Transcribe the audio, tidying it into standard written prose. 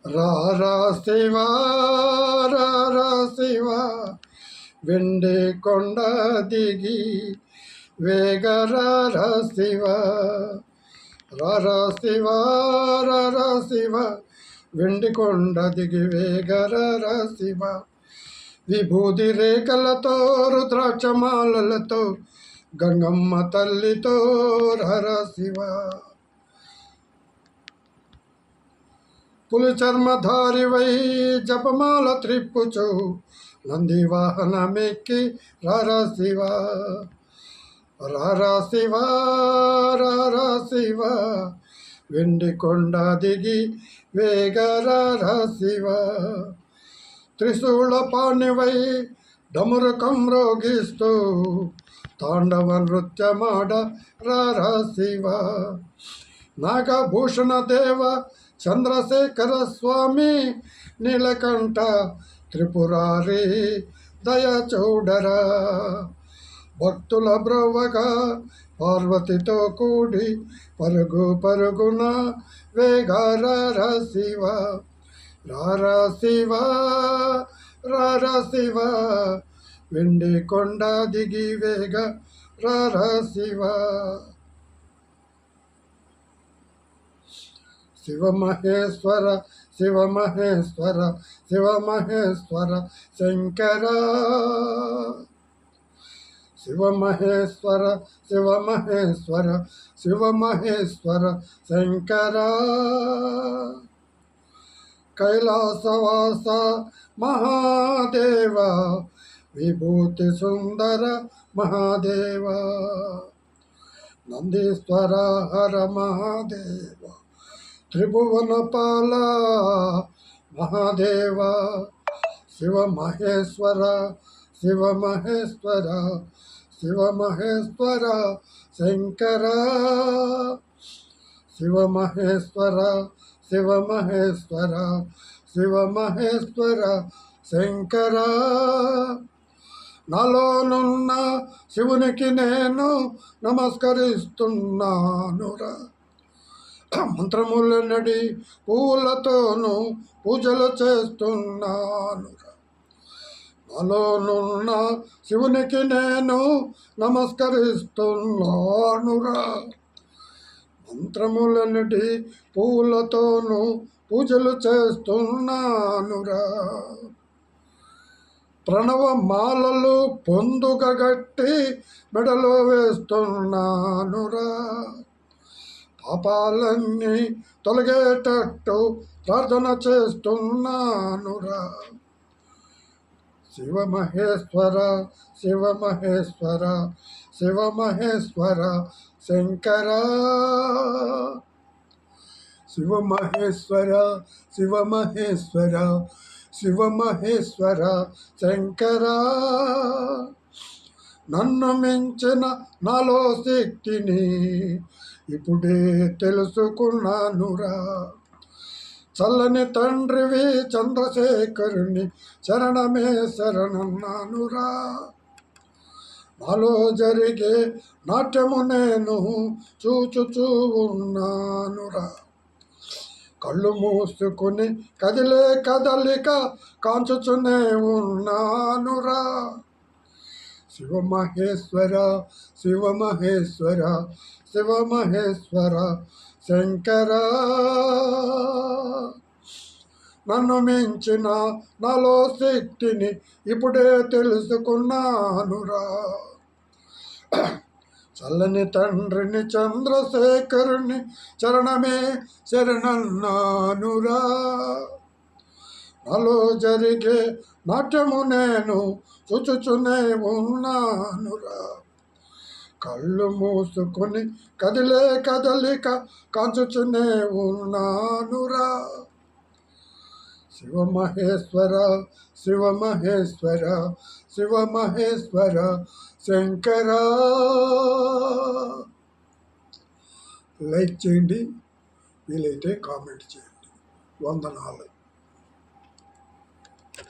రారా శివా రారా శివా వెండి కొండ దిగి వేగరారా శివా రారా శివా రారా శివా వెండి కొండ దిగి వేగరారా శివా విభూది రేఖలతో రుద్రాక్షమాలతో గంగమ్మ తల్లితో రారా శివా పులి చర్మధారివై జపమాల త్రిప్పుచు నంది వాహనమెక్కి రారా శివా రారా శివా రారా శివా వెండి కొండ దిగి వేగరారా శివా త్రిశూల పాణివై డమురకం రోగిస్తూ తాండవ నృత్యమాడ రారా శివా నాగభూషణ దేవ చంద్రశేఖర స్వామి నీలకంఠ త్రిపురారి దయ చూడరా భక్తుల బ్రోవగా పార్వతితో కూడి పరుగు పరుగున వేగారా శివ రారా శివ రారా శివ వెండి కొండ దిగి వేగ రారా శివ శివమహేశ్వర శివమహేశ్వర శివమహేశ్వర శంకర శివమహేశ్వర శివమహేశ్వర శివమహేశ్వర శంకర కైలాసవాస మహాదేవ విభూతి సుందర మహాదేవ నందీశ్వర హర మహాదేవ త్రిభువనపాల మహాదేవ శివమహేశ్వర శివమహేశ్వర శివమహేశ్వర శంకర శివమహేశ్వర శివమహేశ్వర శివమహేశ్వర శంకర నాలోనున్న శివునికి నేను నమస్కరిస్తున్నానురా మంత్రములనడి పూలతోనూ పూజలు చేస్తున్నానురా నాలోనున్న శివునికి నేను నమస్కరిస్తున్నానురా మంత్రములనడి పూలతోనూ పూజలు చేస్తున్నానురా ప్రణవ మాలలు పొందుగగట్టి మెడలో వేస్తున్నానురా పాపాలన్నీ తొలగేటట్టు ప్రార్థన చేస్తున్నానురా శివమహేశ్వర శివమహేశ్వర శివమహేశ్వర శంకర శివమహేశ్వర శివమహేశ్వర శివమహేశ్వర శంకర నన్ను మించిన నాలో శక్తిని ఇప్పుడే తెలుసుకున్నానురా చల్లని తండ్రివి చంద్రశేఖరుని శరణమే శరణన్నానురా నాలో జరిగే నాట్యము నేను చూచుచూ ఉన్నానురా కళ్ళు మూసుకుని కదిలే కదలిక కాంచుచునే ఉన్నానురా శివమహేశ్వర శివమహేశ్వర శివమహేశ్వర శంకర నన్ను మించిన నాలో శక్తిని ఇప్పుడే తెలుసుకున్నానురా చల్లని తండ్రిని చంద్రశేఖరుని చరణమే శరణన్నానురా నాలో జరిగే నాట్యము నేను చూచుచునే ఉన్నానురా కళ్ళు మూసుకొని కదిలే కదలిక కాంచుచునే ఉన్నానురా శివమహేశ్వర శివమహేశ్వర శివమహేశ్వర శంకర లైక్ చేయండి, వీలైతే కామెంట్ చేయండి. వందనాలు.